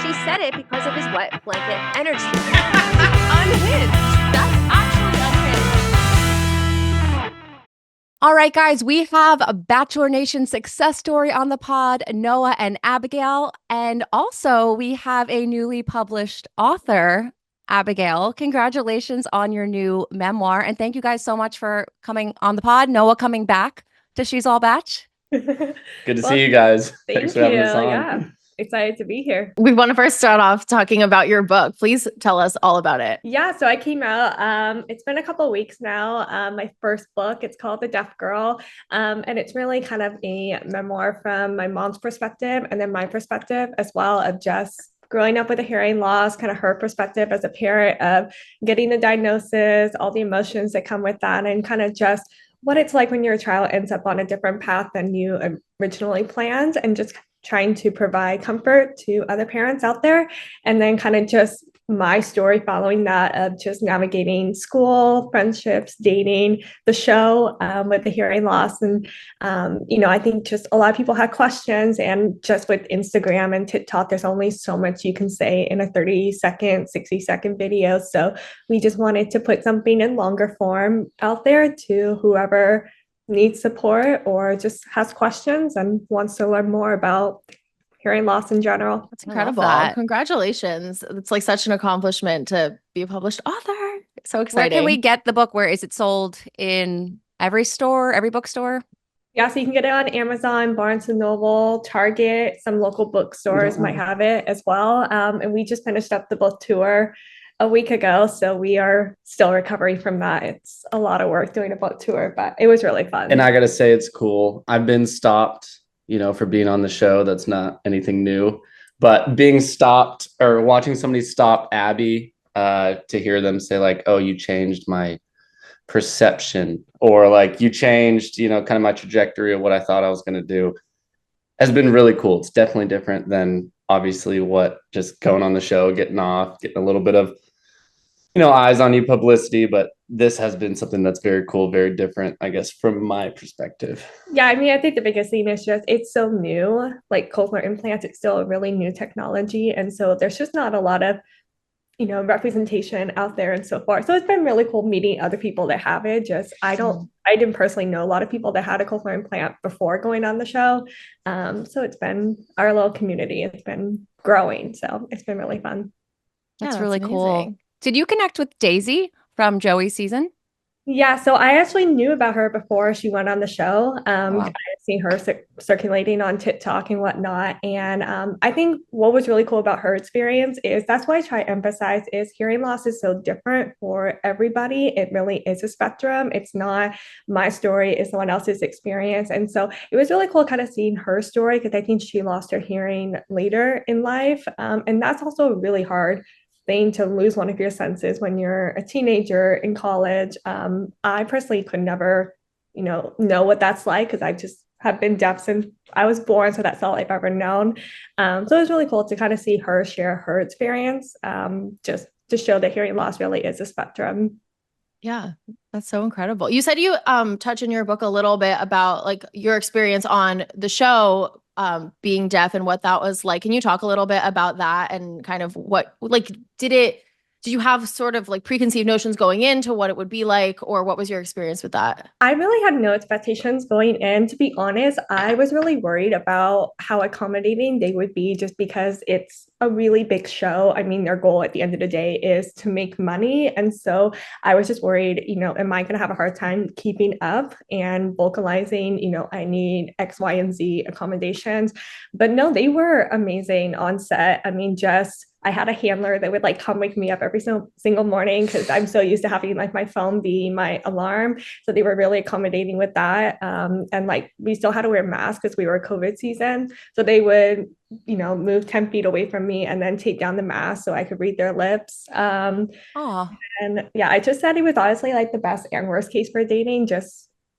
She said it because of his wet blanket energy. Unhinged. That's actually unhinged. All right, guys, we have a Bachelor Nation success story on the pod, Noah and Abigail. And also, we have a newly published author, Abigail. Congratulations on your new memoir. And thank you guys so much for coming on the pod. Noah coming back to She's All Batch. Good to see you guys. Thanks for having us on. Yeah, excited to be here. We want to first start off talking about your book. Please tell us all about it. Yeah, so I came out. It's been a couple of weeks now. My first book, it's called The Deaf Girl. And it's really kind of a memoir from my mom's perspective and then my perspective as well of just growing up with a hearing loss, kind of her perspective as a parent of getting the diagnosis, all the emotions that come with that, and kind of just what it's like when your child ends up on a different path than you originally planned, and just trying to provide comfort to other parents out there. And then kind of just my story following that of just navigating school, friendships, dating, the show with the hearing loss. And, I think just a lot of people have questions, and just with Instagram and TikTok, there's only so much you can say in a 30-second, 60-second video. So we just wanted to put something in longer form out there to whoever needs support or just has questions and wants to learn more about hearing loss in general. That's incredible. Congratulations. It's like such an accomplishment to be a published author. So exciting. Where can we get the book? Where is it sold? In every store, every bookstore? Yeah, so you can get it on Amazon, Barnes & Noble, Target, some local bookstores might have it as well. And we just finished up the book tour a week ago, so we are still recovering from that. It's a lot of work doing a book tour, but it was really fun. And I gotta say, it's cool. I've been stopped, for being on the show. That's not anything new, but being stopped or watching somebody stop Abby to hear them say like, "Oh, you changed my perception," or like, "You changed, kind of my trajectory of what I thought I was going to do," has been really cool. It's definitely different than obviously what just going on the show, getting off, getting a little bit of eyes on you publicity, but this has been something that's very cool, very different, I guess, from my perspective. Yeah, I think the biggest thing is just it's so new, like cochlear implants, it's still a really new technology. And so there's just not a lot of, representation out there and so forth. So it's been really cool meeting other people that have it. I didn't personally know a lot of people that had a cochlear implant before going on the show. So it's been our little community. It's been growing. So it's been really fun. That's really cool. Did you connect with Daisy from Joey's season? Yeah, so I actually knew about her before she went on the show. Wow. I had seen her circulating on TikTok and whatnot. And I think what was really cool about her experience is that's why I try to emphasize is hearing loss is so different for everybody. It really is a spectrum. It's not my story, it's someone else's experience. And so it was really cool kind of seeing her story, because I think she lost her hearing later in life. And that's also really hard thing to lose one of your senses when you're a teenager in college. I personally could never, know what that's like, because I just have been deaf since I was born. So that's all I've ever known. So it was really cool to kind of see her share her experience, just to show that hearing loss really is a spectrum. Yeah, that's so incredible. You said you touch in your book a little bit about like your experience on the show, being deaf and what that was like. Can you talk a little bit about that and kind of what, like, did you have sort of like preconceived notions going into what it would be like, or what was your experience with that? I really had no expectations going in. To be honest, I was really worried about how accommodating they would be, just because it's a really big show. I mean, their goal at the end of the day is to make money. And so I was just worried, am I going to have a hard time keeping up and vocalizing, I need X, Y, and Z accommodations. But no, they were amazing on set. I mean, I had a handler that would like come wake me up every single morning, because I'm so used to having like my phone be my alarm. So they were really accommodating with that. And like we still had to wear masks because we were COVID season. So they would, move 10 feet away from me and then take down the mask so I could read their lips. And yeah, I just said it was honestly like the best and worst case for dating.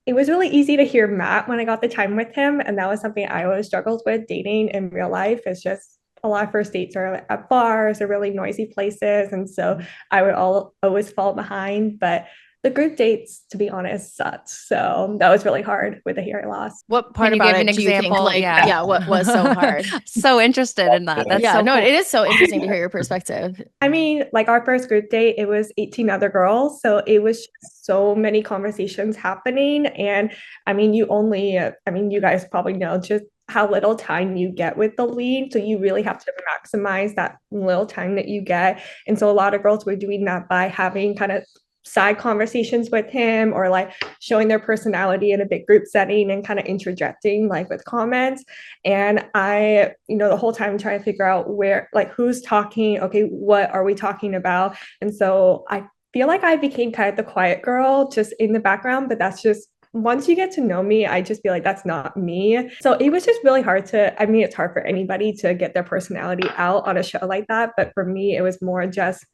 It was really easy to hear Matt when I got the time with him. And that was something I always struggled with dating in real life. It's just a lot of first dates are at bars or really noisy places. And so I would always fall behind. But The group dates, to be honest, sucked. So that was really hard with the hearing loss. What part Can you about give an it do you think example? like, yeah, what was so hard? So interested in that. That's Yeah, so no, cool. it is so interesting to hear your perspective. I mean, like our first group date, it was 18 other girls. So it was just so many conversations happening. And I mean, you guys probably know just how little time you get with the lead. So you really have to maximize that little time that you get. And so a lot of girls were doing that by having kind of side conversations with him or like showing their personality in a big group setting and kind of interjecting like with comments. And I, the whole time trying to figure out where, like, who's talking, okay, what are we talking about? And so I feel like I became kind of the quiet girl just in the background, but that's just once you get to know me, I just feel like that's not me. So it was just really hard it's hard for anybody to get their personality out on a show like that. But for me, it was more just,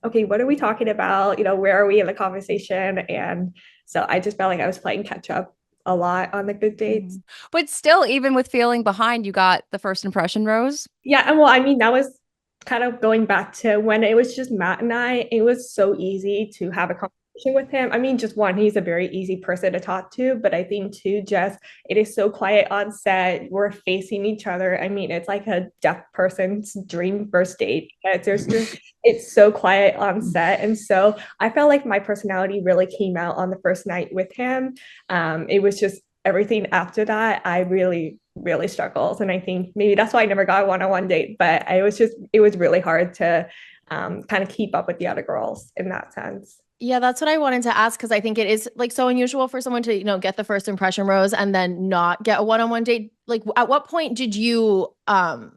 okay, what are we talking about? Where are we in the conversation? And so I just felt like I was playing catch up a lot on the good dates. But still, even with feeling behind, you got the first impression rose. Yeah. And well, I mean, that was kind of going back to when it was just Matt and I, it was so easy to have a conversation with him. I mean, just one, he's a very easy person to talk to, but I think two, just it is so quiet on set. We're facing each other. I mean, it's like a deaf person's dream first date. It's so quiet on set. And so I felt like my personality really came out on the first night with him. It was just everything after that, I really struggles. And I think maybe that's why I never got a one-on-one date, but it was really hard to kind of keep up with the other girls in that sense. Yeah, that's what I wanted to ask because I think it is like so unusual for someone to, get the first impression rose and then not get a one-on-one date. Like at what point did you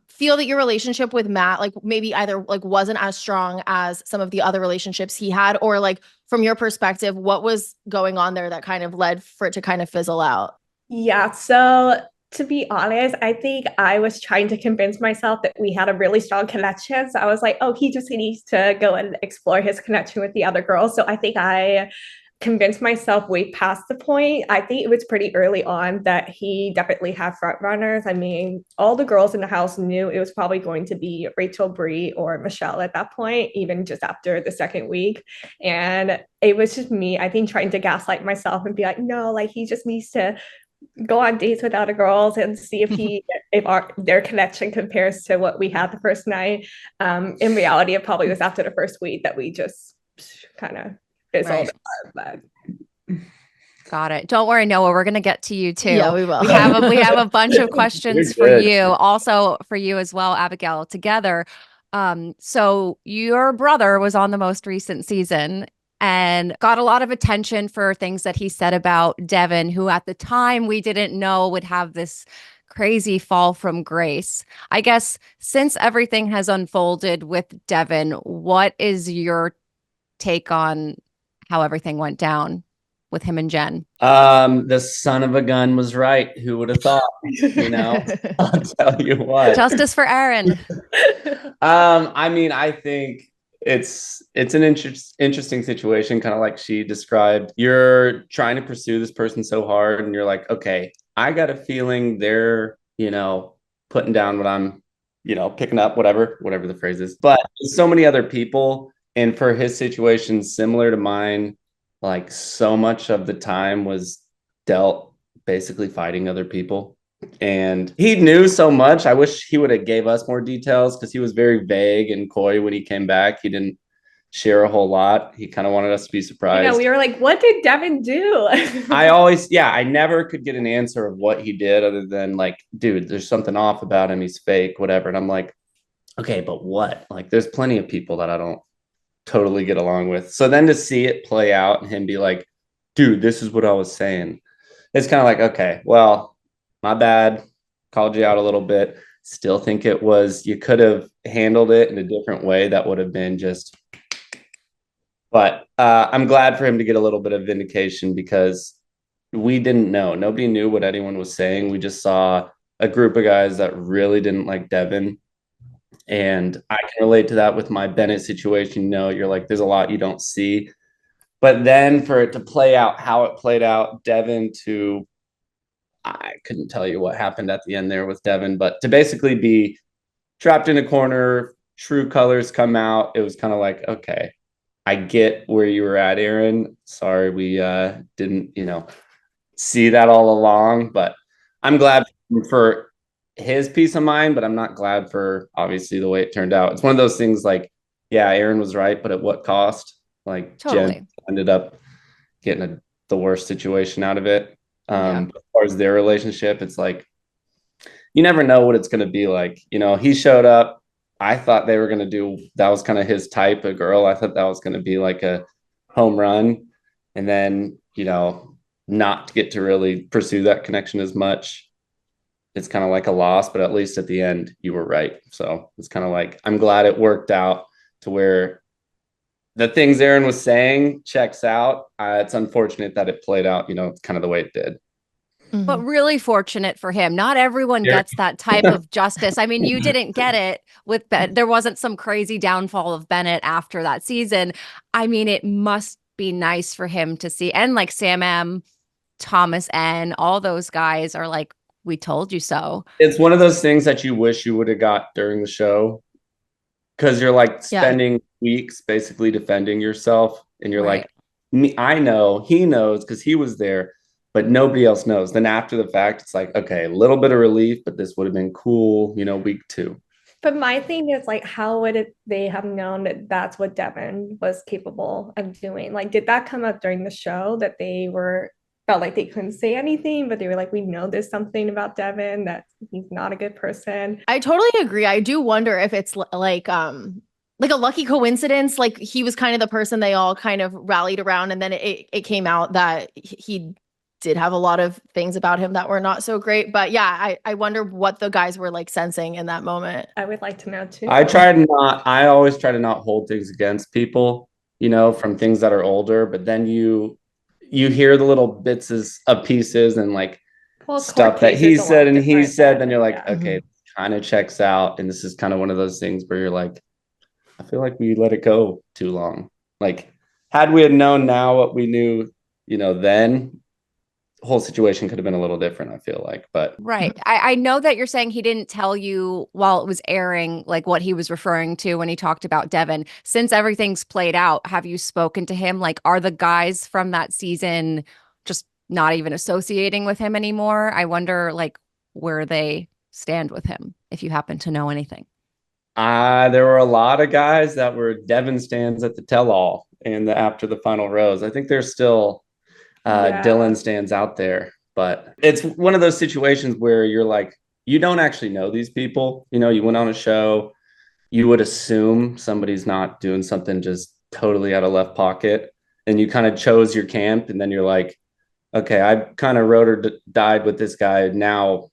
feel that your relationship with Matt like maybe either like wasn't as strong as some of the other relationships he had, or like from your perspective, what was going on there that kind of led for it to kind of fizzle out? Yeah, so to be honest, I think I was trying to convince myself that we had a really strong connection. So I was like, oh, he just needs to go and explore his connection with the other girls. So I think I convinced myself way past the point. I think it was pretty early on that he definitely had front runners. I mean, all the girls in the house knew it was probably going to be Rachel, Bree, or Michelle at that point, even just after the second week. And it was just me, I think, trying to gaslight myself and be like, no, like he just needs to go on dates with other girls and see if their connection compares to what we had the first night. In reality, it probably was after the first week that we just kind of fizzled. Right. Got it. Don't worry, Noah. We're gonna get to you too. Yeah, we will. We have a bunch of questions for you, also for you as well, Abigail. Together. So your brother was on the most recent season and got a lot of attention for things that he said about Devin, who at the time we didn't know would have this crazy fall from grace. I guess since everything has unfolded with Devin, what is your take on how everything went down with him and Jenn? The son of a gun was right. Who would have thought? I'll tell you what. Justice for Aaron. I mean, I think it's an interesting situation, kind of like she described. You're trying to pursue this person so hard and you're like, okay, I got a feeling they're, putting down what I'm, picking up, whatever the phrase is. But so many other people, and for his situation similar to mine, like so much of the time was dealt basically fighting other people. And he knew so much. I wish he would have gave us more details because he was very vague and coy when he came back. He didn't share a whole lot. He kind of wanted us to be surprised. We were like, what did Devin do? I never could get an answer of what he did other than like, dude, there's something off about him. He's fake, whatever. And I'm like, okay, but what? Like, there's plenty of people that I don't totally get along with. So then to see it play out and him be like, dude, this is what I was saying. It's kind of like, okay, well, my bad, called you out a little bit. Still think you could have handled it in a different way. That would have been just, but I'm glad for him to get a little bit of vindication because we didn't know. Nobody knew what anyone was saying. We just saw a group of guys that really didn't like Devin. And I can relate to that with my Bennett situation. You're like, there's a lot you don't see. But then for it to play out how it played out, Devin to, I couldn't tell you what happened at the end there with Devin, but to basically be trapped in a corner, true colors come out, it was kind of like, okay, I get where you were at, Aaron. Sorry, we didn't, see that all along, but I'm glad for his peace of mind, but I'm not glad for obviously the way it turned out. It's one of those things like, yeah, Aaron was right, but at what cost? Like Totally. Jen ended up getting the worst situation out of it. Yeah. As far as their relationship, it's like, you never know what it's going to be like. He showed up. I thought they were going to do, that was kind of his type of girl. I thought that was going to be like a home run. And then, not get to really pursue that connection as much. It's kind of like a loss, but at least at the end, you were right. So it's kind of like, I'm glad it worked out to where the things Aaron was saying checks out. It's unfortunate that it played out, kind of the way it did. But really fortunate for him. Not everyone gets that type of justice. I mean, you didn't get it with Ben. There wasn't some crazy downfall of Bennett after that season. I mean, it must be nice for him to see. And like Sam M, Thomas N, all those guys are like, we told you so. It's one of those things that you wish you would have got during the show, because you're like spending weeks basically defending yourself, and you're like, I know, he knows because he was there, but nobody else knows. Then after the fact, it's like, okay, a little bit of relief, but this would have been cool, week 2. But my thing is like, how would they have known that that's what Devin was capable of doing? Like, did that come up during the show that they felt like they couldn't say anything, but they were like, we know there's something about Devin, that he's not a good person? I totally agree. I do wonder if it's like a lucky coincidence. Like he was kind of the person they all kind of rallied around, and then it came out that he did have a lot of things about him that were not so great. But yeah, I wonder what the guys were like sensing in that moment. I would like to know too. I always try to not hold things against people, from things that are older, but then you hear the little bits of pieces and like stuff that he said and he said, then you're like, okay, kind of checks out. And this is kind of one of those things where you're like, I feel like we let it go too long. Like, had we had known now what we knew, then the whole situation could have been a little different, I feel like. But right. I know that you're saying he didn't tell you while it was airing, like what he was referring to when he talked about Devin. Since everything's played out, have you spoken to him? Like, are the guys from that season just not even associating with him anymore? I wonder, like, where they stand with him, if you happen to know anything. There were a lot of guys that were Devin stands at the tell-all and after the final rose. I think there's still Dylan stands out there, but it's one of those situations where you're like, you don't actually know these people. You went on a show, you would assume somebody's not doing something just totally out of left pocket, and you kind of chose your camp, and then you're like, okay, I kind of rode or died with this guy. Now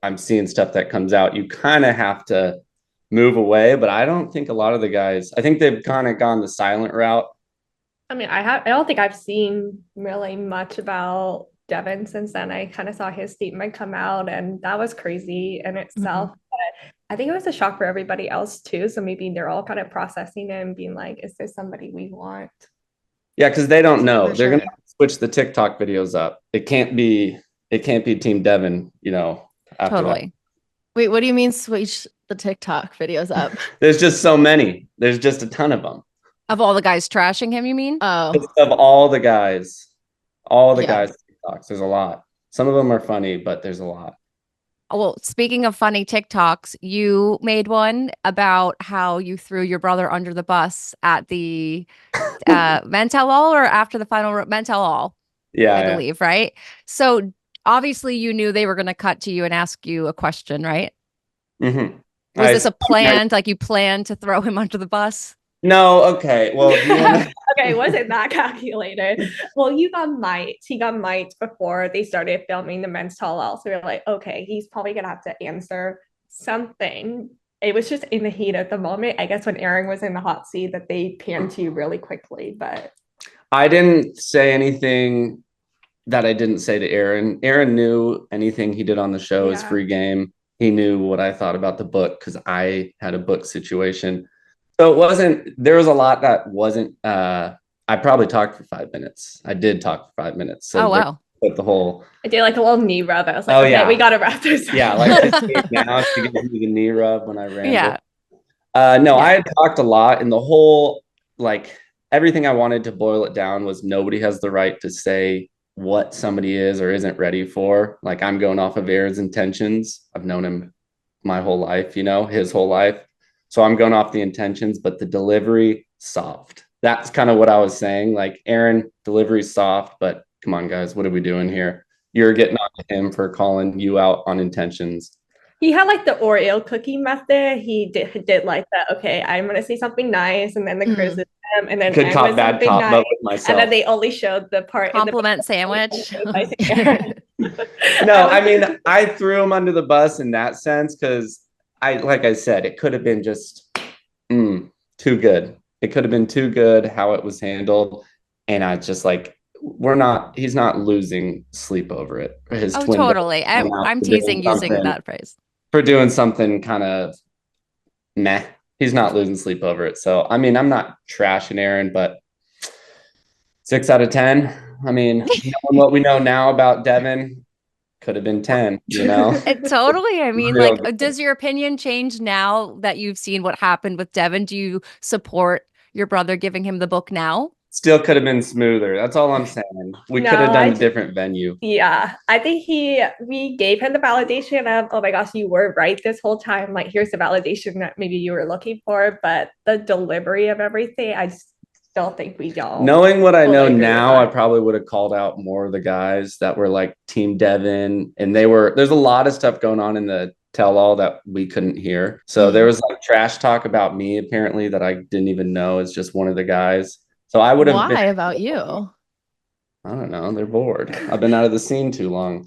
I'm seeing stuff that comes out. You kind of have to move away, but I don't think a lot of the guys, I think they've kind of gone the silent route. I mean, I don't think I've seen really much about Devin since then. I kind of saw his statement come out, and that was crazy in itself. But I think it was a shock for everybody else too. So maybe they're all kind of processing it and being like, is this somebody we want? Yeah, because they don't know. For They're sure. gonna switch the TikTok videos up. It can't be Team Devin, after Totally. that. Wait, what do you mean switch the TikTok videos up? There's just so many. There's just a ton of them. Of all the guys trashing him, you mean? Oh, Of all the guys Yeah. TikToks, there's a lot. Some of them are funny, but there's a lot. Well, speaking of funny TikToks, you made one about how you threw your brother under the bus at the men tell all, or after the final men tell all, I believe, right? So obviously you knew they were going to cut to you and ask you a question, right? Mm-hmm. Was this a planned, like you planned to throw him under the bus? No, okay. Well, do you wanna... Okay, wasn't that calculated? Well, he got mic'd before they started filming the men's tall all. So we're like, okay, he's probably gonna have to answer something. It was just in the heat of the moment. I guess when Aaron was in the hot seat that they panned to you really quickly, but I didn't say anything that I didn't say to Aaron. Aaron knew anything he did on the show is free game. He knew what I thought about the book because I had a book situation. So there was a lot that wasn't, I probably talked for 5 minutes. I did talk for 5 minutes. So wow. But the whole. I did like a little knee rub. I was like, okay, we got to wrap this up. Yeah, like now she gives me the knee rub when I ran. Yeah. No, I had talked a lot, and the whole, like, everything I wanted to boil it down was nobody has the right to say what somebody is or isn't ready for. Like, I'm going off of Aaron's intentions. I've known him my whole life, his whole life. So I'm going off the intentions, but the delivery soft. That's kind of what I was saying. Like, Aaron, delivery soft, but come on, guys, what are we doing here? You're getting on to him for calling you out on intentions. He had like the Oreo cookie method. He did like that. Okay, I'm gonna say something nice, and then the criticism, and then Good end cop, with bad something cop, nice, but with myself. and then they only showed the part Compliment sandwich. No, I mean, I threw him under the bus in that sense because like I said, it could have been just too good. It could have been too good how it was handled, and I just like, he's not losing sleep over it. His twin totally. I'm teasing using that phrase. For doing something kind of meh. He's not losing sleep over it. So, I mean, I'm not trashing Aaron, but 6 out of 10. I mean, knowing what we know now about Devin, could have been 10, Totally. I mean, like, does your opinion change now that you've seen what happened with Devin? Do you support your brother giving him the book now? Still could have been smoother. That's all I'm saying. We could have done a different venue. Yeah, I think we gave him the validation of, oh my gosh, you were right this whole time. Like, here's the validation that maybe you were looking for, but the delivery of everything, I still think we don't. Knowing what I know now, I probably would have called out more of the guys that were like Team Devin, and there's a lot of stuff going on in the tell-all that we couldn't hear. So there was like trash talk about me apparently that I didn't even know as just one of the guys. So I would have. Why about you? I don't know. They're bored. I've been out of the scene too long.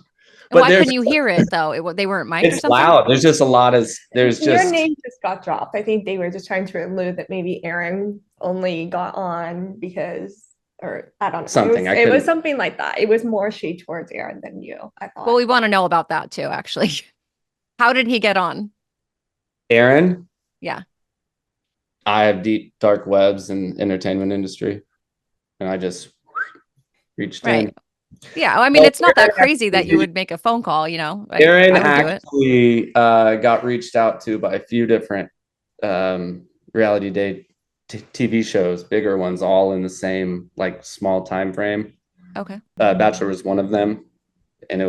But why couldn't you hear it though? They weren't mic'd or something? It's loud. There's just a lot of. Your name just got dropped. I think they were just trying to allude that maybe Aaron only got on because, or I don't know. Something. It was something like that. It was more shade towards Aaron than you, I thought. Well, we want to know about that too, actually. How did he get on? Aaron? Yeah. I have deep dark webs in entertainment industry, and I just reached in. Yeah, I mean, it's not that crazy that you would make a phone call, Aaron actually got reached out to by a few different reality day TV shows, bigger ones, all in the same like small time frame. Okay. Bachelor was one of them, and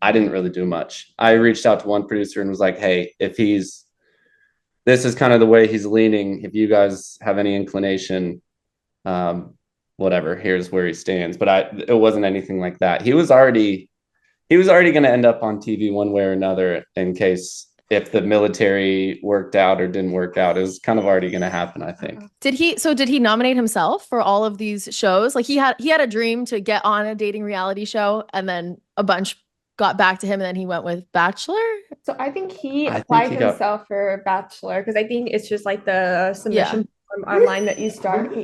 I didn't really do much. I reached out to one producer and was like, hey, this is kind of the way he's leaning. If you guys have any inclination, whatever, here's where he stands. But it wasn't anything like that. He was already going to end up on TV one way or another in case if the military worked out or didn't work out. It was kind of already going to happen, I think. Did he nominate himself for all of these shows? Like he had a dream to get on a dating reality show, and then a bunch got back to him, and then he went with Bachelor. So I think he applied himself for Bachelor because I think it's just like the submission form online that you start.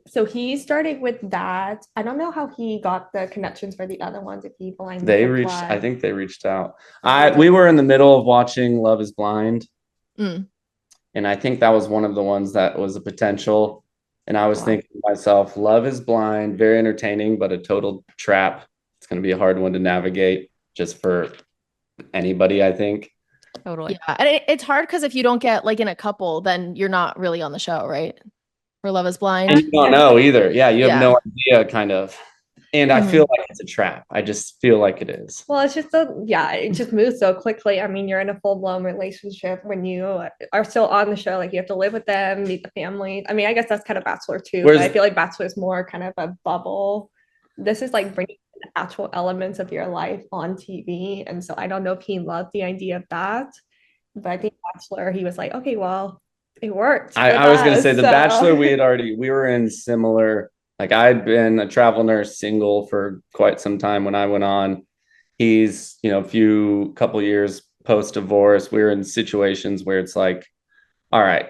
So he started with that. I don't know how he got the connections for the other ones. If he blindly I think they reached out. We were in the middle of watching Love is Blind, and I think that was one of the ones that was a potential. And I was thinking to myself, Love is Blind, very entertaining, but a total trap. It's going to be a hard one to navigate just for anybody, I think. Totally. Yeah. And it's hard because if you don't get like in a couple, then you're not really on the show, right? For Love is Blind. And you don't know either. Yeah, you have no idea, kind of. And I feel like it's a trap. I just feel like it is. Well, it's just it just moves so quickly. I mean, you're in a full-blown relationship when you are still on the show. Like, you have to live with them, meet the family. I mean, I guess that's kind of Bachelor too. But I feel like Bachelor is more kind of a bubble. This is like bringing the actual elements of your life on TV. And so I don't know if he loved the idea of that. But I think Bachelor, he was like, okay, well, it worked. I was going to say The Bachelor, we were in similar, like I'd been a travel nurse single for quite some time when I went on. He's, a couple years post-divorce. We were in situations where it's like, all right,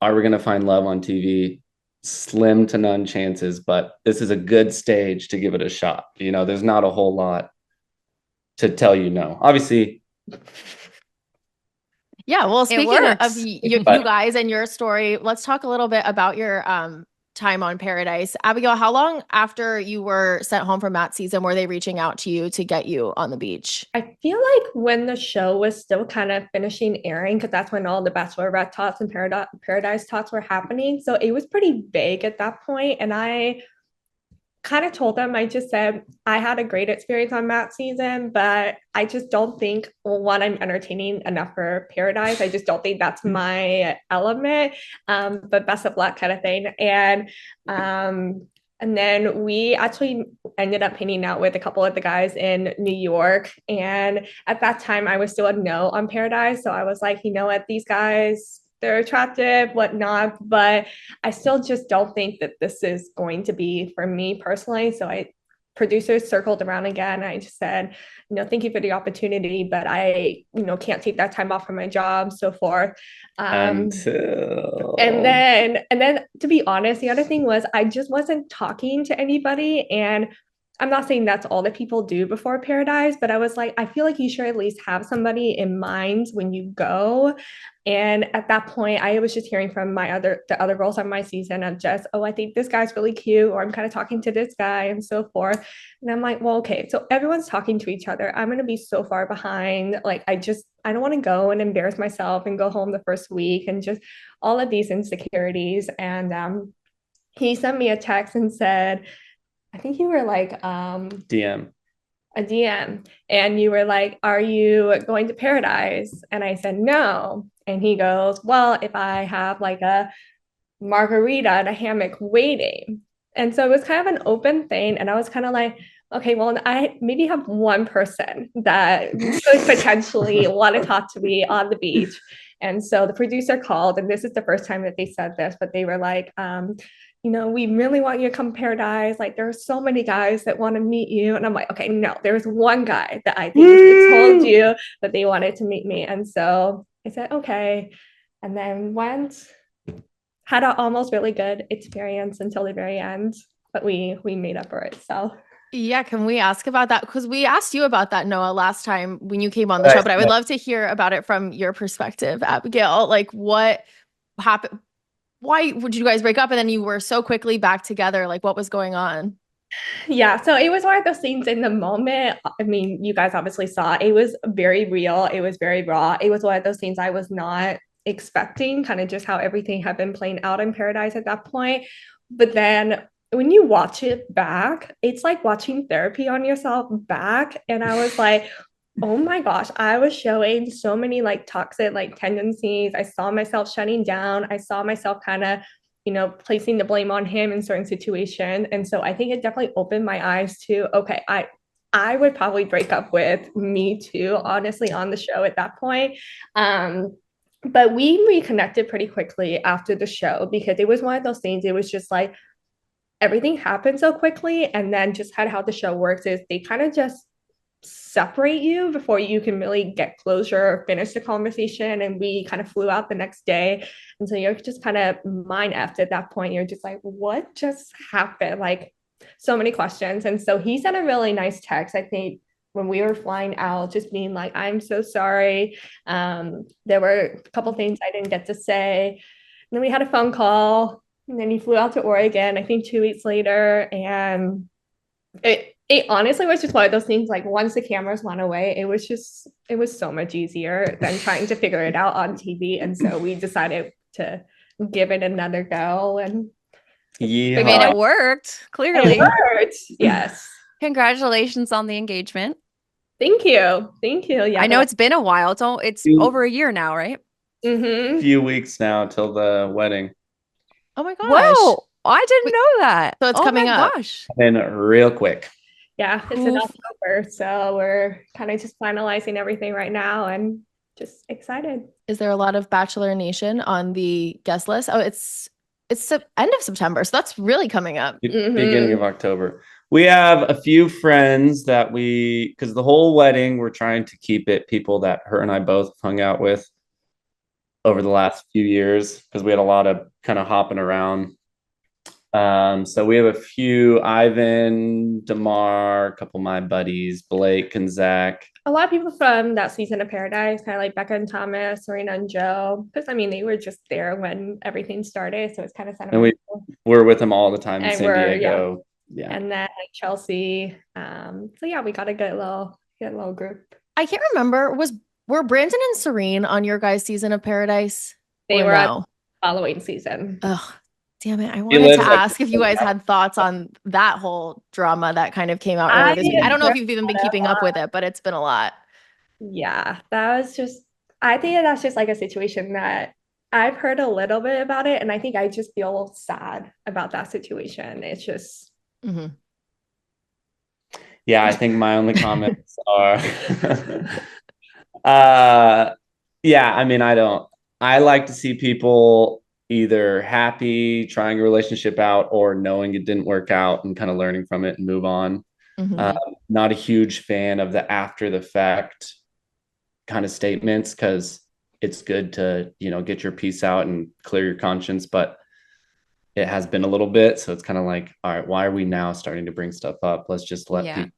are we going to find love on TV? Slim to none chances, but this is a good stage to give it a shot. There's not a whole lot to tell no. Obviously. Yeah, well, speaking of you guys and your story, let's talk a little bit about your time on Paradise. Abigail, how long after you were sent home from that season were they reaching out to you to get you on the beach? I feel like when the show was still kind of finishing airing, because that's when all the Bachelorette talks and Paradise talks were happening. So it was pretty vague at that point. And I kind of told them, I just said, I had a great experience on that season, but I just don't think, well, one, I'm entertaining enough for Paradise. I just don't think that's my element. But best of luck kind of thing. And then we actually ended up hanging out with a couple of the guys in New York. And at that time, I was still a no on Paradise. So I was like, you know what, these guys, they're attractive, whatnot, but I still just don't think that this is going to be for me personally. So producers circled around again. I just said, thank you for the opportunity, but I, can't take that time off from my job, so forth. And then to be honest, the other thing was I just wasn't talking to anybody. And I'm not saying that's all that people do before Paradise, but I was like, I feel like you should at least have somebody in mind when you go. And at that point, I was just hearing from the other girls on my season of just, oh, I think this guy's really cute, or I'm kind of talking to this guy and so forth. And I'm like, well, okay, so everyone's talking to each other. I'm going to be so far behind. Like, I don't want to go and embarrass myself and go home the first week and just all of these insecurities. And he sent me a text and said, I think you were like DM. A DM, and you were like, are you going to Paradise? And I said no. And he goes, well, if I have like a margarita and a hammock waiting. And so it was kind of an open thing. And I was kind of like, okay, well, I maybe have one person that could potentially want to talk to me on the beach. And so the producer called, and this is the first time that they said this, but they were like, we really want you to come Paradise. Like, there are so many guys that want to meet you. And I'm like, okay, no, there's one guy that I think told you that they wanted to meet me. And so I said, okay. And then had an almost really good experience until the very end, but we made up for it. So yeah, can we ask about that? Because we asked you about that, Noah, last time when you came on the show, but I would love to hear about it from your perspective, Abigail. Like, what happened? Why would you guys break up and then you were so quickly back together? Like, what was going on? Yeah, so it was one of those things in the moment. I mean, you guys obviously saw it was very real. It was very raw. It was one of those things I was not expecting, kind of just how everything had been playing out in Paradise at that point. But then when you watch it back, it's like watching therapy on yourself back. And I was like, oh my gosh, I was showing so many like toxic like tendencies. I saw myself shutting down. I saw myself kind of, placing the blame on him in certain situations. And so I think it definitely opened my eyes to, okay, I would probably break up with me too, honestly, on the show at that point. But we reconnected pretty quickly after the show because it was one of those things. It was just like everything happened so quickly. And then just kind of how the show works is they kind of just separate you before you can really get closure or finish the conversation. And we kind of flew out the next day. And so you're just kind of mind effed at that point. You're just like, what just happened? Like, so many questions. And so he sent a really nice text, I think, when we were flying out, just being like, I'm so sorry. There were a couple things I didn't get to say. And then we had a phone call. And then he flew out to Oregon, I think 2 weeks later. And it honestly was just one of those things, like once the cameras went away, it was so much easier than trying to figure it out on TV. And so we decided to give it another go. And I mean, it worked, clearly. It worked, yes. Congratulations on the engagement. Thank you. Yeah, I know it's been a while. It's over a year now, right? Mm-hmm. A few weeks now till the wedding. Oh my gosh. Whoa, I didn't know that. So it's coming up. Gosh. And real quick. Yeah, it's in October. So we're kind of just finalizing everything right now and just excited. Is there a lot of Bachelor Nation on the guest list? Oh, it's the end of September. So that's really coming up. Beginning of October. We have a few friends that because the whole wedding, we're trying to keep it people that her and I both hung out with over the last few years because we had a lot of kind of hopping around. So we have a few, Ivan, Damar, a couple of my buddies, Blake and Zach. a lot of people from that season of Paradise, kind of like Becca and Thomas, Serena and Joe, because I mean they were just there when everything started, so it's kind of And we sentimental. were with them all the time in And San Diego. Yeah. And then like Chelsea. So yeah, we got a good little group. I can't remember. Were Brandon and Serene on your guys' season of Paradise? They Or were no? on the following season. Oh, damn it. I wanted to ask if you guys had thoughts on that whole drama that kind of came out earlier this week. I don't know if you've even been keeping up with it, but it's been a lot. Yeah, I think that's just like a situation that I've heard a little bit about it, and I think I just feel sad about that situation. It's just, Yeah, I think my only comments are, yeah, I mean, I like to see people either happy, trying a relationship out, or knowing it didn't work out and kind of learning from it and move on. Not a huge fan of the after the fact kind of statements, because it's good to, get your piece out and clear your conscience, but it has been a little bit. So it's kind of like, all right, why are we now starting to bring stuff up? Let's just let people,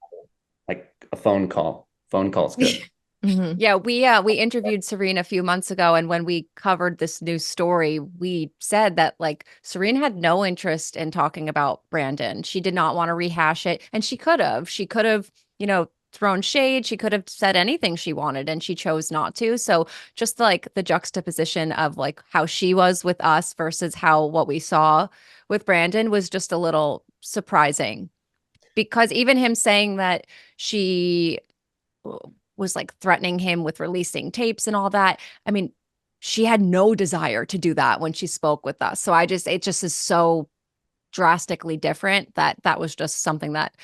like a phone call. Phone call's good. Yeah, we interviewed Serene a few months ago, and when we covered this new story, we said that like Serene had no interest in talking about Brandon. She did not want to rehash it, and she could have. She could have, thrown shade. She could have said anything she wanted, and she chose not to. So just like the juxtaposition of like how she was with us versus what we saw with Brandon was just a little surprising, because even him saying that she was like threatening him with releasing tapes and all that. I mean, she had no desire to do that when she spoke with us. So it just is so drastically different that was just something that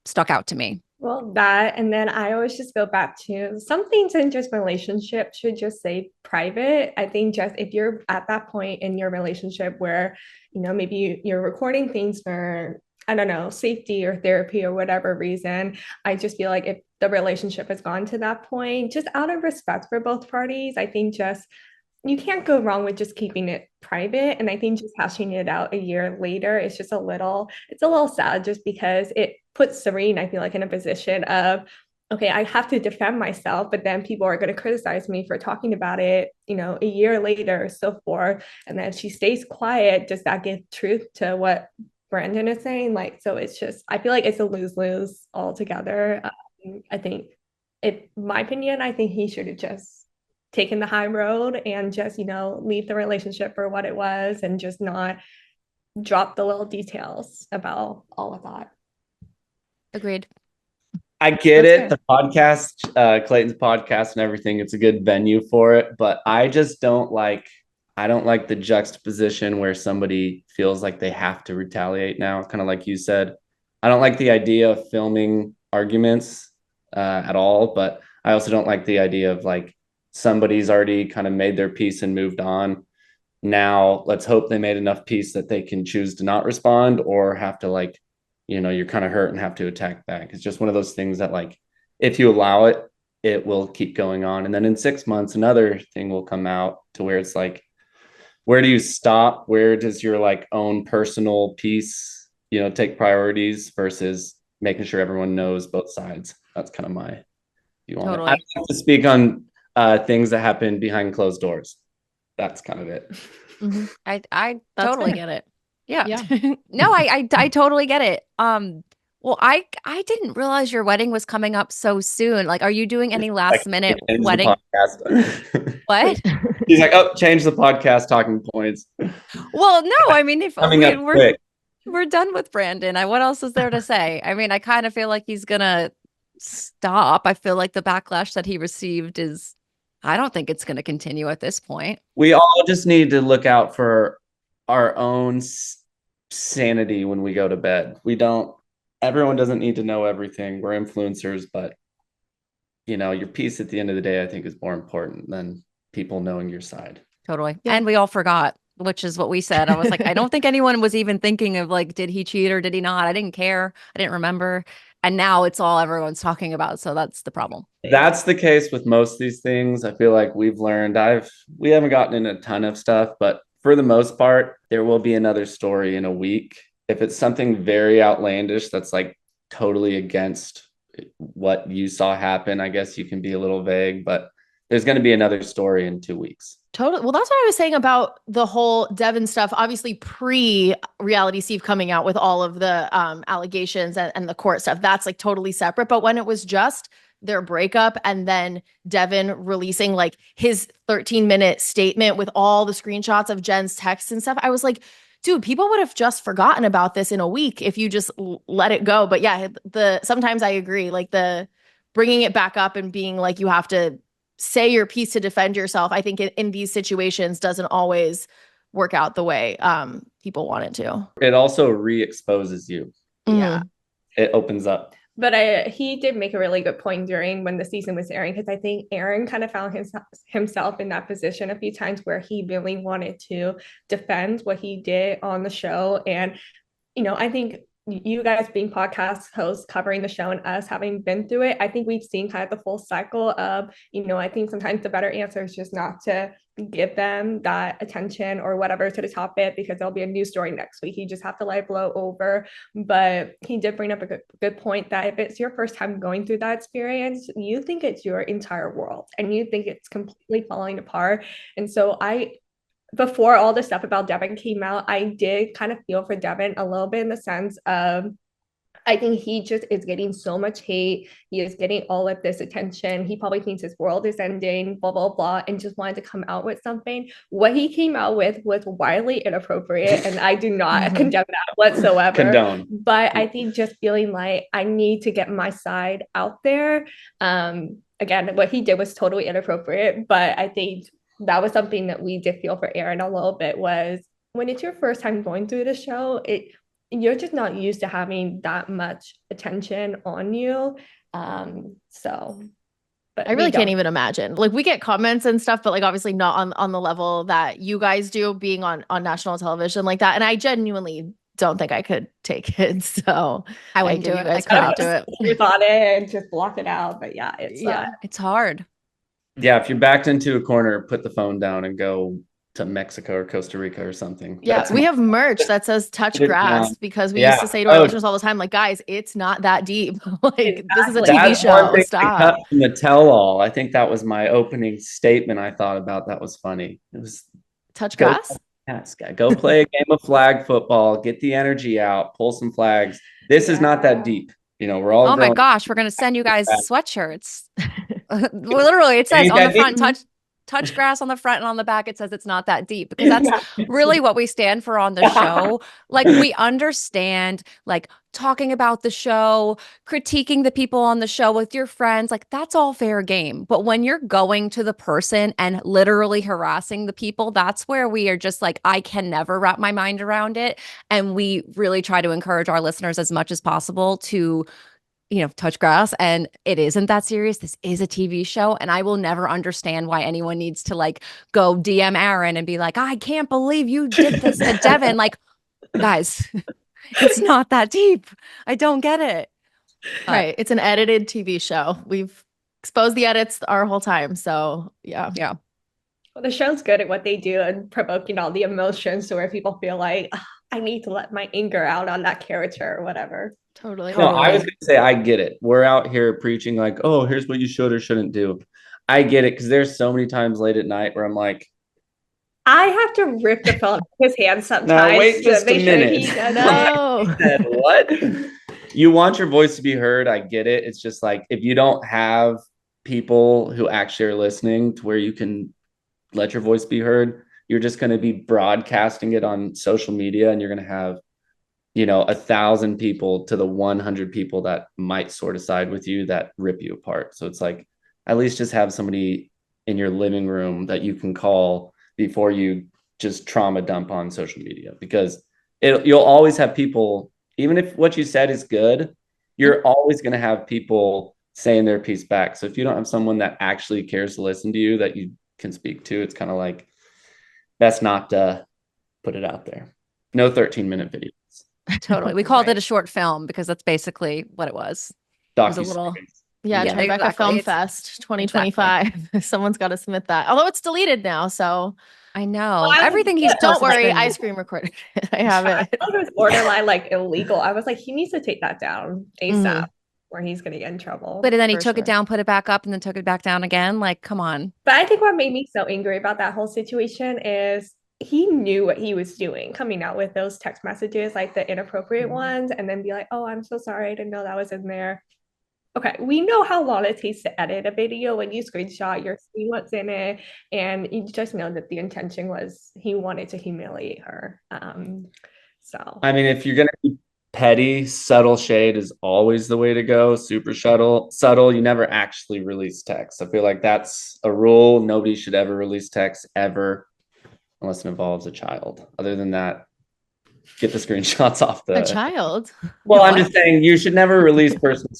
stuck out to me. well, that, and then I always just go back to some things in just relationships should just say private. I think just if you're at that point in your relationship where, maybe you're recording things for, I don't know, safety or therapy or whatever reason, I just feel like if the relationship has gone to that point, just out of respect for both parties, I think just you can't go wrong with just keeping it private. And I think just hashing it out a year later is just it's a little sad, just because it puts Serene, I feel like, in a position of, okay, I have to defend myself, but then people are going to criticize me for talking about it, a year later, so forth. And then she stays quiet. Does that give truth to what Brandon is saying? Like, so it's just, I feel like it's a lose-lose altogether. I think, in my opinion, I think he should have just taken the high road and just, leave the relationship for what it was and just not drop the little details about all of that. Agreed. I get it. The podcast, Clayton's podcast and everything, it's a good venue for it, but I don't like the juxtaposition where somebody feels like they have to retaliate now, kind of like you said. I don't like the idea of filming arguments at all, but I also don't like the idea of like somebody's already kind of made their peace and moved on. Now let's hope they made enough peace that they can choose to not respond or have to like, you're kind of hurt and have to attack back. It's just one of those things that like, if you allow it, it will keep going on. And then in 6 months, another thing will come out to where it's like, where do you stop? Where does your like own personal peace, take priorities versus making sure everyone knows both sides? That's kind of my view on it. I have to speak on things that happen behind closed doors. That's kind of it. I totally get it. Yeah. No, I totally get it. Well, I didn't realize your wedding was coming up so soon. Like, are you doing any last minute wedding? What? He's like, oh, change the podcast talking points. Well, no, I mean, if we're done with Brandon, what else is there to say? I mean, I kind of feel like he's gonna stop. I feel like the backlash that he received I don't think it's going to continue at this point. We all just need to look out for our own sanity when we go to bed. Everyone doesn't need to know everything. We're influencers, but your peace at the end of the day, I think, is more important than people knowing your side. Totally. Yeah. And we all forgot, which is what we said. I was like, I don't think anyone was even thinking of like, did he cheat or did he not? I didn't care. I didn't remember. And now it's all everyone's talking about. So that's the problem. That's the case with most of these things. I feel like we've learned, we haven't gotten in a ton of stuff, but for the most part, there will be another story in a week. If it's something very outlandish, that's like totally against what you saw happen. I guess you can be a little vague, but there's going to be another story in 2 weeks. Totally. Well, that's what I was saying about the whole Devin stuff. Obviously, pre-reality Steve coming out with all of the allegations and the court stuff, that's like totally separate. But when it was just their breakup and then Devin releasing like his 13-minute statement with all the screenshots of Jen's texts and stuff, I was like, dude, people would have just forgotten about this in a week if you just let it go. But yeah, sometimes I agree, like the bringing it back up and being like, you have to say your piece to defend yourself. I think in these situations doesn't always work out the way people want it to. It also re-exposes you. Yeah. It opens up. But he did make a really good point during when the season was airing, because I think Aaron kind of found himself in that position a few times where he really wanted to defend what he did on the show. And, I think you guys being podcast hosts covering the show and us having been through it, I think we've seen kind of the full cycle of, I think sometimes the better answer is just not to give them that attention or whatever to the topic, because there'll be a new story next week. You just have to let it blow over. But he did bring up a good point that if it's your first time going through that experience, you think it's your entire world and you think it's completely falling apart. And so before all the stuff about Devin came out, I did kind of feel for Devin a little bit in the sense of, I think he just is getting so much hate. He is getting all of this attention. He probably thinks his world is ending, blah, blah, blah, and just wanted to come out with something. What he came out with was wildly inappropriate, and I do not condemn that whatsoever. Condone. But I think just feeling like I need to get my side out there. Again, what he did was totally inappropriate, but I think that was something that we did feel for Aaron a little bit, was when it's your first time going through the show, you're just not used to having that much attention on you. But I really can't even imagine. Like, we get comments and stuff, but like obviously not on the level that you guys do, being on national television like that. And I genuinely don't think I could take it. So I wouldn't do it. I couldn't do it. You thought it and just block it out. But yeah, it's hard. Yeah, if you're backed into a corner, put the phone down and go to Mexico or Costa Rica or something. Yeah, we have merch that says touch grass, because we used to say to our listeners all the time, like, guys, it's not that deep. Like, this is a TV show. Stop. Cut from the tell-all. I think that was my opening statement I thought about. That was funny. It was touch grass. Yes, go play a game of flag football, get the energy out, pull some flags. This is not that deep. We're all. Oh my gosh, we're gonna send you guys sweatshirts. Literally, it says on the front, touch grass on the front, and on the back it says it's not that deep, because that's really what we stand for on the show. Like, we understand, like, talking about the show, critiquing the people on the show with your friends, like, that's all fair game. But when you're going to the person and literally harassing the people, that's where we are just like, I can never wrap my mind around it. And we really try to encourage our listeners as much as possible to touch grass. And it isn't that serious. This is a TV show. And I will never understand why anyone needs to like go DM Aaron and be like, I can't believe you did this to Devin. Like, guys, it's not that deep. I don't get it. Right. It's an edited TV show. We've exposed the edits our whole time. So yeah. Well, the show's good at what they do and provoking all the emotions to where people feel like, I need to let my anger out on that character or whatever. Totally. No, I was going to say, I get it. We're out here preaching like, oh, here's what you should or shouldn't do. I get it, because there's so many times late at night where I'm like, I have to rip the phone out of his hand sometimes. No, wait just a minute. No. What? You want your voice to be heard. I get it. It's just like, if you don't have people who actually are listening to where you can let your voice be heard, you're just going to be broadcasting it on social media, and you're going to have 1,000 people to the 100 people that might sort of side with you that rip you apart. So it's like, at least just have somebody in your living room that you can call before you just trauma dump on social media, because you'll always have people, even if what you said is good, you're always going to have people saying their piece back. So if you don't have someone that actually cares to listen to you that you can speak to, it's kind of like, that's not put it out there. No 13-minute videos. Totally. We called it a short film because that's basically what it was. It was a little, Tribeca exactly. Film Fest 2025. Exactly. Someone's got to submit that. Although it's deleted now, so I know everything he's. Don't worry, I screen recorded it. I have it. I thought it was borderline like illegal. I was like, he needs to take that down ASAP. where he's going to get in trouble. But then he For took sure. it down, put it back up, and then took it back down again. Like, come on. But I think what made me so angry about that whole situation is he knew what he was doing, coming out with those text messages, like the inappropriate ones, and then be like, oh, I'm so sorry. I didn't know that was in there. Okay, we know how long it takes to edit a video. When you screenshot, you're seeing what's in it, and you just know that the intention was he wanted to humiliate her. So I mean, if you're gonna be petty, subtle shade is always the way to go. Super subtle. You never actually release text. I feel like that's a rule. Nobody should ever release text ever, unless it involves a child. Other than that, get the screenshots off the A child. Well, I'm just saying you should never release personal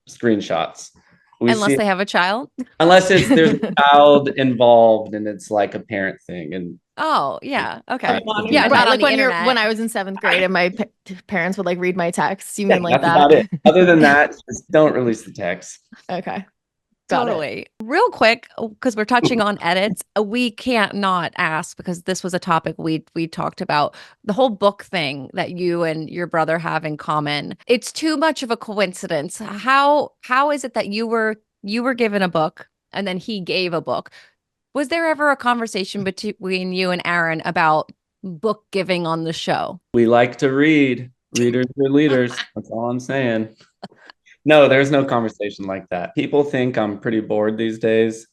screenshots. Unless they have a child. Unless there's a child involved and it's like a parent thing. And Oh, yeah. Okay. Right. Yeah, Right, not on like the when internet. when I was in 7th grade and my parents would like read my texts. You yeah, mean like that's that? about it. Other than that, just don't release the text. Okay. Got it. Totally. Real quick, because we're touching on edits, we can't not ask, because this was a topic we talked about, the whole book thing that you and your brother have in common. It's too much of a coincidence. How is it that you were given a book and then he gave a book? Was there ever a conversation between you and Aaron about book giving on the show? We like to read. Readers are leaders. That's all I'm saying. No, there's no conversation like that. People think I'm pretty bored these days.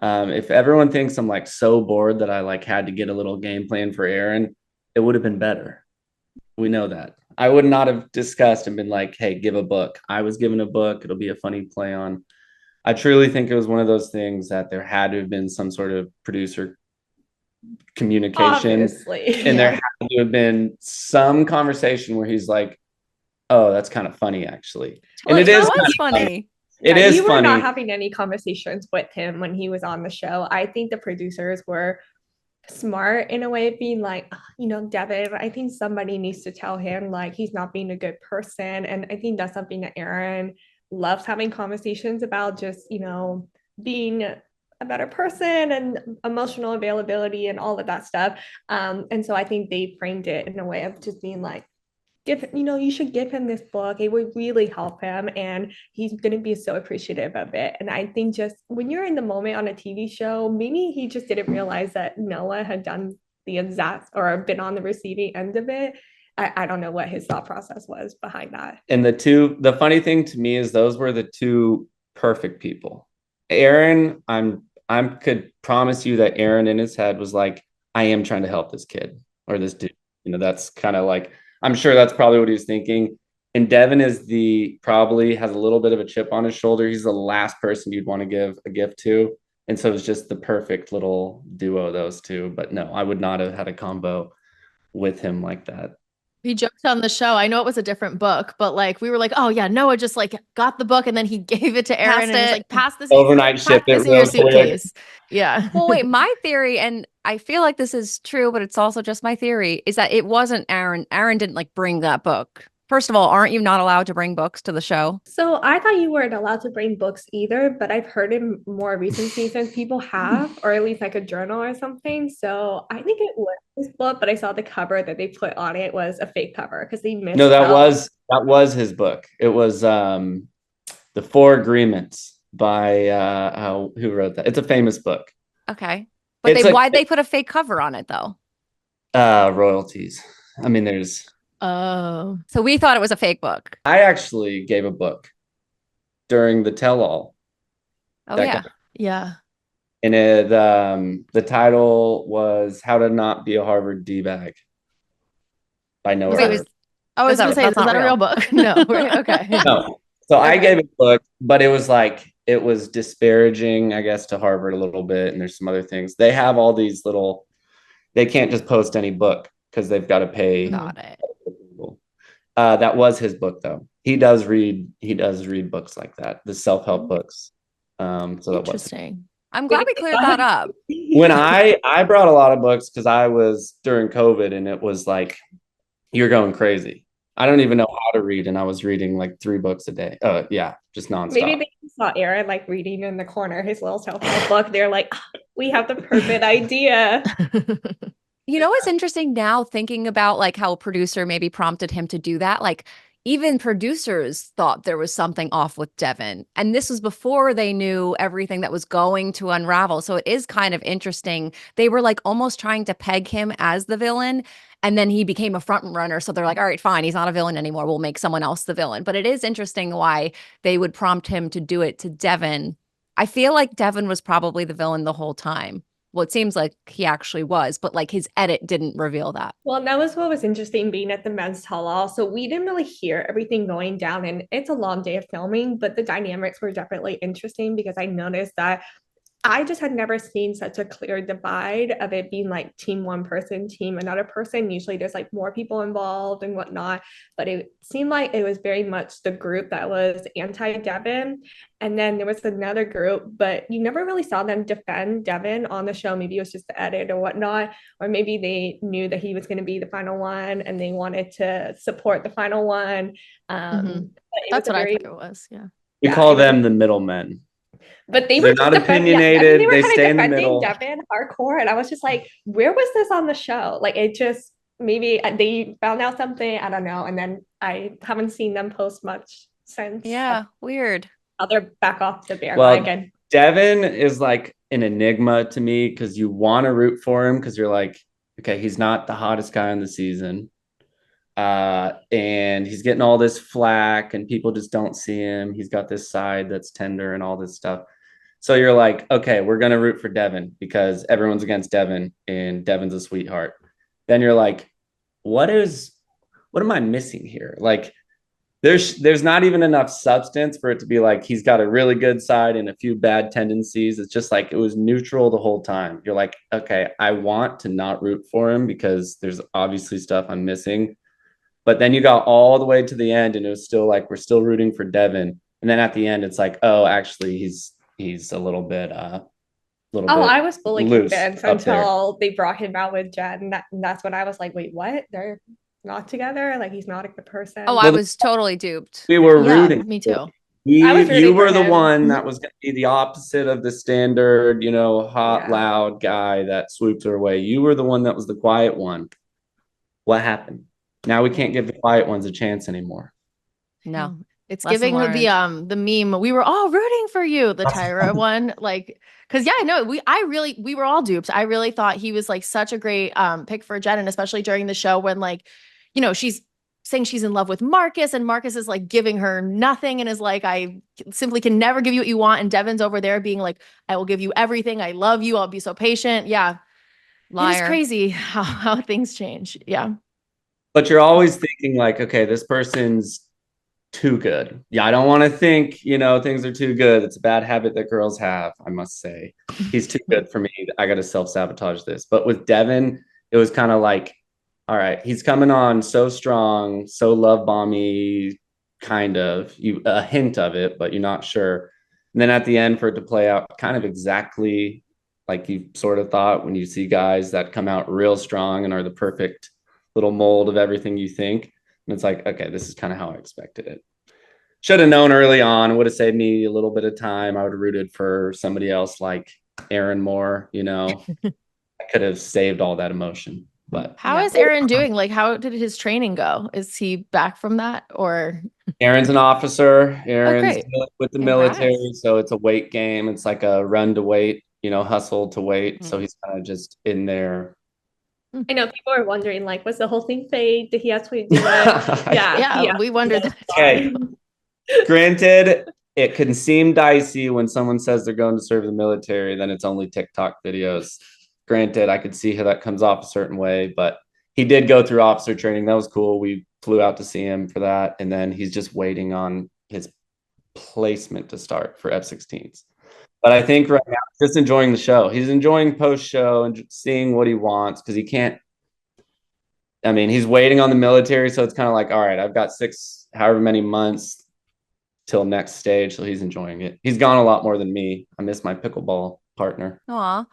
If everyone thinks I'm like so bored that I like had to get a little game plan for Aaron, it would have been better. We know that. I would not have discussed and been like, hey, give a book. I was given a book. It'll be a funny play on. I truly think it was one of those things that there had to have been some sort of producer communication. obviously, And there had to have been some conversation where he's like, oh, that's kind of funny, actually. And it is was kind of funny. It Yeah, is you were funny. not having any conversations with him when he was on the show. I think the producers were smart in a way of being like, Devin, I think somebody needs to tell him like he's not being a good person. And I think that's something that Aaron loves having conversations about, just, being a better person and emotional availability and all of that stuff. And so I think they framed it in a way of just being like, you should give him this book. It would really help him, and he's going to be so appreciative of it. And I think just when you're in the moment on a TV show, maybe he just didn't realize that Noah had done the exact or been on the receiving end of it. I don't know what his thought process was behind that. And the funny thing to me is those were the two perfect people. Aaron, I could promise you that Aaron in his head was like, I am trying to help this kid or this dude. That's kind of like, I'm sure that's probably what he was thinking. And Devin probably has a little bit of a chip on his shoulder. He's the last person you'd want to give a gift to. And so it's just the perfect little duo, those two. But no, I would not have had a combo with him like that. He joked on the show. I know it was a different book, but like we were like, oh yeah, Noah just like got the book and then he gave it to Aaron and he's like, pass this overnight ship it in your real quick. suitcase. Yeah. Well, wait, my theory, and I feel like this is true, but it's also just my theory, is that it wasn't Aaron. Aaron didn't like bring that book. First of all, aren't you not allowed to bring books to the show? So I thought you weren't allowed to bring books either, but I've heard in more recent seasons people have, or at least like a journal or something. So I think it was his book, but I saw the cover that they put on it was a fake cover because they missed. No, that was his book. It was The Four Agreements by who wrote that? It's a famous book. Okay. But why'd they put a fake cover on it though? Royalties. I mean, there's Oh. So we thought it was a fake book. I actually gave a book during the tell-all. Oh yeah. Yeah. And the title was How to Not Be a Harvard D-Bag by Noah. I was going to say, is that a real book? No. Okay. No. So I gave a book, but it was disparaging, I guess, to Harvard a little bit. And there's some other things. They have all these they can't just post any book because they've got to pay. Got it. That was his book, though. He does read books like that, the self-help books. So that was Interesting. I'm glad we cleared that up. when I brought a lot of books because I was during COVID and it was like, you're going crazy. I don't even know how to read. And I was reading like 3 books a day. Yeah, just nonstop. Maybe they saw Aaron like reading in the corner his little self-help book. They're like, we have the perfect idea. You know what's interesting now, thinking about like how a producer maybe prompted him to do that? Like, even producers thought there was something off with Devin. And this was before they knew everything that was going to unravel. So it is kind of interesting. They were like almost trying to peg him as the villain. And then he became a front runner. So they're like, all right, fine. He's not a villain anymore. We'll make someone else the villain. But it is interesting why they would prompt him to do it to Devin. I feel like Devin was probably the villain the whole time. Well, it seems like he actually was, but like his edit didn't reveal that. Well, that was what was interesting being at the men's tell-all. So we didn't really hear everything going down, and it's a long day of filming, but the dynamics were definitely interesting because I noticed that I just had never seen such a clear divide of it being like team one person, team another person. Usually there's like more people involved and whatnot, but it seemed like it was very much the group that was anti-Devin. And then there was another group, but you never really saw them defend Devin on the show. Maybe it was just the edit or whatnot, or maybe they knew that he was going to be the final one and they wanted to support the final one. That's what I thought it was. Yeah. We call them the middlemen. But they They're were not opinionated. opinionated. They They were stay in the defending middle. Devin hardcore, and I was just like, "Where was this on the show?" Like, it just maybe they found out something. I don't know. And then I haven't seen them post much since. Yeah, weird. They're back off the Well, bandwagon. Devin is like an enigma to me because you want to root for him because you're like, okay, he's not the hottest guy in the season. And he's getting all this flack and people just don't see him. He's got this side that's tender and all this stuff. So you're like, okay, we're going to root for Devin because everyone's against Devin and Devin's a sweetheart. Then you're like, what am I missing here? Like, there's not even enough substance for it to be like he's got a really good side and a few bad tendencies. It's just like it was neutral the whole time. You're like, okay, I want to not root for him because there's obviously stuff I'm missing. But then you got all the way to the end and it was still like we're still rooting for Devin. And then at the end, it's like, oh, actually, he's a little bit I was fully loose convinced up there. until they brought him out with Jenn. That's when I was like, wait, what? They're not together? Like, he's not a good person. Oh, I was totally duped. We were Yeah, rooting. me too. I was rooting You for were the him. one that was going to be the opposite of the standard, hot, Yeah. loud guy that swoops her away. You were the one that was the quiet one. What happened? Now we can't give the quiet ones a chance anymore. No. It's Lesson giving learned. the meme. We were all rooting for you, the Tyra one. Like, because we were all duped. I really thought he was like such a great pick for Jen, and especially during the show when she's saying she's in love with Marcus, and Marcus is like giving her nothing and is like, I simply can never give you what you want. And Devin's over there being like, I will give you everything. I love you. I'll be so patient. Yeah. Liar. It is crazy how things change. Yeah. But you're always thinking like, okay, this person's too good. Yeah, I don't want to think, things are too good. It's a bad habit that girls have, I must say. He's too good for me. I got to self-sabotage this. But with Devin, it was kind of like, all right, he's coming on so strong, so love bomby, kind of. A hint of it, but you're not sure. And then at the end, for it to play out kind of exactly like you sort of thought when you see guys that come out real strong and are the perfect little mold of everything you think. And it's like, okay, this is kind of how I expected it. Should have known early on. It would have saved me a little bit of time. I would have rooted for somebody else like Aaron Moore, I could have saved all that emotion. But How is Aaron doing? Like, how did his training go? Is he back from that, or? Aaron's an officer. Aaron's great. with the Congrats. military. So it's a weight game. It's like a run to weight, hustle to weight. So he's kind of just in there. I know people are wondering, like, was the whole thing fake? Did he actually do it? Yeah. We wondered that. Okay. Granted, it can seem dicey when someone says they're going to serve the military, then it's only TikTok videos. Granted, I could see how that comes off a certain way, but he did go through officer training. That was cool. We flew out to see him for that. And then he's just waiting on his placement to start for F-16s. But I think right now, just enjoying the show. He's enjoying post-show and seeing what he wants because he's waiting on the military. So it's kind of like, all right, I've got however many months till next stage. So he's enjoying it. He's gone a lot more than me. I miss my pickleball partner. Aw.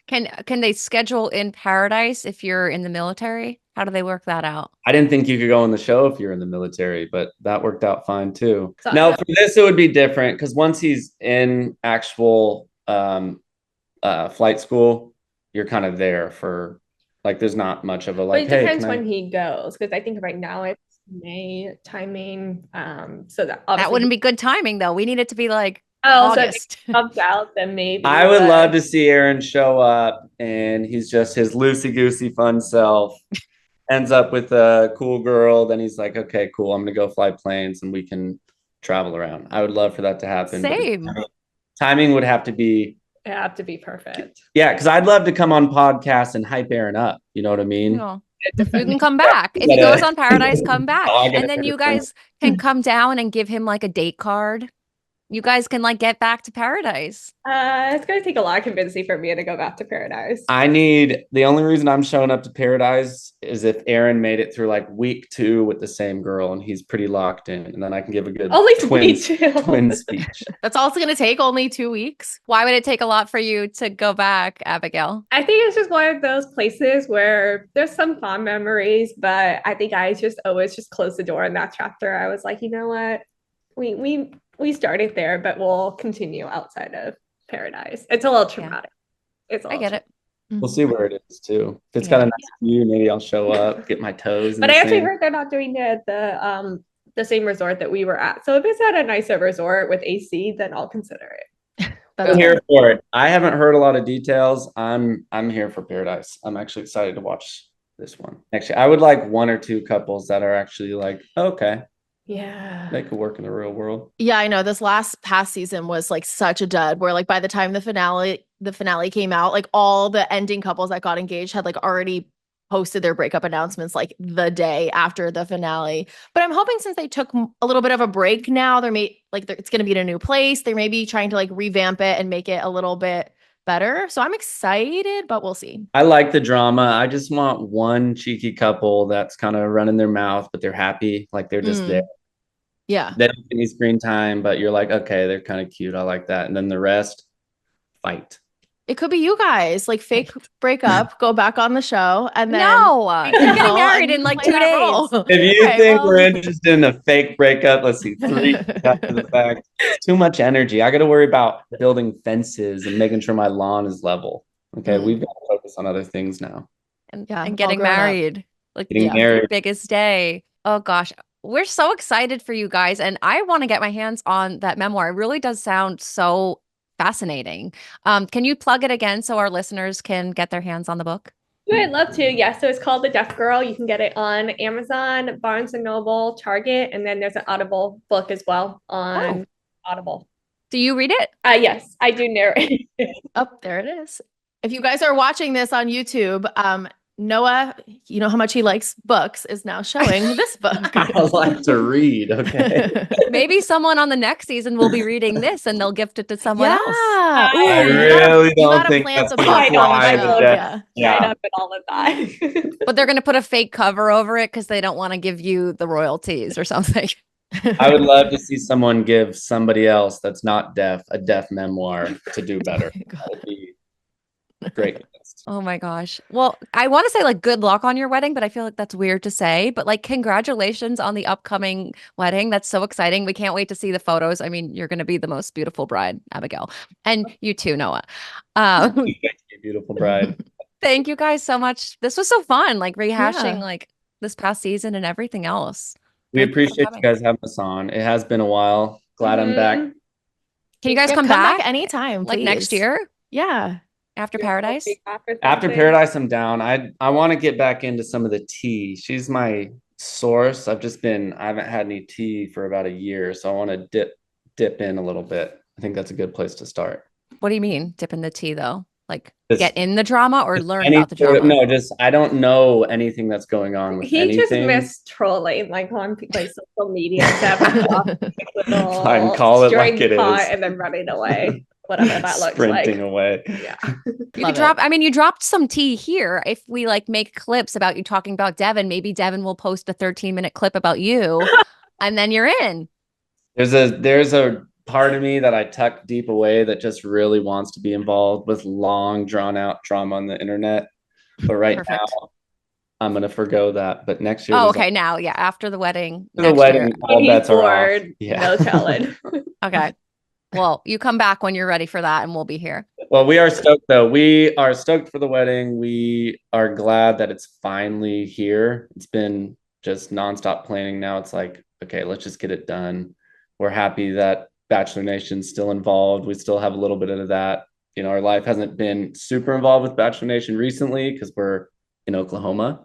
Can they schedule in paradise if you're in the military? How do they work that out? I didn't think you could go on the show if you're in the military, but that worked out fine too. So- Now for this, it would be different because once he's in actual flight school, you're kind of there for like, there's not much of a But like, it hey, depends can I- when he goes, because I think right now it's May timing. So that That obviously wouldn't be good timing though. We need it to be like so if August. it comes out, then maybe. I would but- love to see Aaron show up and he's just his loosey-goosey fun self. Ends up with a cool girl, then he's like, okay, cool, I'm gonna go fly planes and we can travel around. I would love for that to happen. but Same. timing would have to be It have to be perfect. yeah, because I'd love to come on podcasts and hype Aaron up. You know what I mean? No. You can come back. If he Gotta- goes on Paradise, come back. Dog And then you guys can come down and give him like a date card. You guys can like get back to Paradise. It's gonna take a lot of convincing for me to go back to Paradise. the only reason I'm showing up to Paradise is if Aaron made it through like week 2 with the same girl and he's pretty locked in, and then I can give a good Only twin twin speech. That's all it's going to take, only 2 weeks. Why would it take a lot for you to go back, Abigail? I think it's just one of those places where there's some fond memories, but I think I just always just closed the door in that chapter. I was like, you know what? We started there, but we'll continue outside of Paradise. It's a little traumatic. It's a I little get it. We'll see where it is too. If it's Yeah. got a nice view, maybe I'll show up, get my toes. in But the I actually sand. heard they're not doing the same resort that we were at. So if it's at a nicer resort with AC, then I'll consider it. That's I'm here for it. I haven't heard a lot of details. I'm here for Paradise. I'm actually excited to watch this one. Actually, I would like 1 or 2 couples that are actually like, okay, Yeah. they could work in the real world. Yeah, I know this past season was like such a dud where like by the time the finale came out, like all the ending couples that got engaged had like already posted their breakup announcements like the day after the finale. But I'm hoping since they took a little bit of a break now, it's going to be in a new place. They may be trying to like revamp it and make it a little bit better. So I'm excited, but we'll see. I like the drama. I just want one cheeky couple that's kind of running their mouth, but they're happy. Like they're just there. Yeah. They don't get any screen time, but you're like, okay, they're kind of cute. I like that. And then the rest, fight. It could be you guys, like fake break up, go back on the show, and then No, you're getting know, married and in like play 2 that role. days. If you Okay, think well- we're interested in a fake breakup, let's see, 3 after the fact. It's too much energy. I got to worry about building fences and making sure my lawn is level. Okay, Mm. we've got to focus on other things now. And, Yeah, and all getting grown up. married. Like Getting your married. biggest day. Oh gosh. We're so excited for you guys. And I want to get my hands on that memoir. It really does sound so fascinating. Can you plug it again so our listeners can get their hands on the book? Yeah, I'd love to. Yeah, so it's called The Deaf Girl. You can get it on Amazon, Barnes and Noble, Target, and then there's an Audible book as well on Audible. Do you read it? Yes, I do narrate. Oh, there it is. If you guys are watching this on YouTube, Noah, you know how much he likes books, is now showing this book. I like to read. Okay. Maybe someone on the next season will be reading this and they'll gift it to someone else. Yeah. Ooh, I you really you don't gotta think plant that's the gonna book fly on the with show. that. Yeah. Right Yeah. up and all of that. But they're going to put a fake cover over it because they don't want to give you the royalties or something. I would love to see someone give somebody else that's not deaf a deaf memoir to do better. That would be great. Oh my gosh. Well, I want to say like good luck on your wedding, but I feel like that's weird to say. But like congratulations on the upcoming wedding. That's so exciting. We can't wait to see the photos. I mean, you're going to be the most beautiful bride, Abigail. And you too, Noah. Thank you, beautiful bride. Thank you guys so much. This was so fun, like rehashing Yeah. like this past season and everything else. We Thank you for appreciate you coming. guys having us on. It has been a while. Glad I'm back. Mhm. Can you guys Yeah, come back anytime, like next please. year Yeah. after Paradise? After something. Paradise, I'm down. I want to get back into some of the tea. She's my source. I haven't had any tea for about a year, so I want to dip in a little bit. I think that's a good place to start. What do you mean dip in the tea though? Like Just- get in the drama or learn Any about the sort drama? of- no, just I don't know anything that's going on with He just anything. missed trolling like on like social media stuff. Little Fine, call it like string it pot is. and then running away. Whatever that looks Sprinting like. away. Yeah. You Love could drop, it. I mean, you dropped some tea here. If we like make clips about you talking about Devin, maybe Devin will post a 13-minute clip about you and then you're in. There's a part of me that I tuck deep away that just really wants to be involved with long, drawn out drama on the internet. But right Perfect. now, I'm gonna forgo that. But next year, Oh, there's okay. Now, yeah, after the wedding. the next wedding, year. all When he's bets are off. bored, Yeah. no telling. Okay. Well, you come back when you're ready for that and we'll be here. Well, we are stoked though. We are stoked for the wedding. We are glad that it's finally here. It's been just nonstop planning. Now it's like, okay, let's just get it done. We're happy that Bachelor Nation's still involved. We still have a little bit of that. You know, our life hasn't been super involved with Bachelor Nation recently because we're in Oklahoma,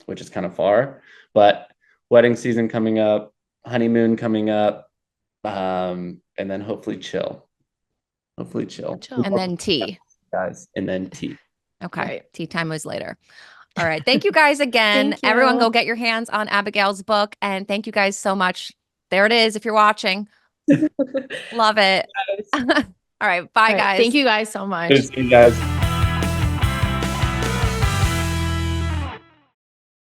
which is kind of far. But wedding season coming up, honeymoon coming up, and then hopefully chill. And then tea. Guys, and then tea. Okay. Right. Tea time was later. All right. Thank you guys again. Thank you. Everyone go get your hands on Abigail's book. And thank you guys so much. There it is if you're watching. Love it. All right. Bye, All right, guys. thank you guys so much. Good to see you guys.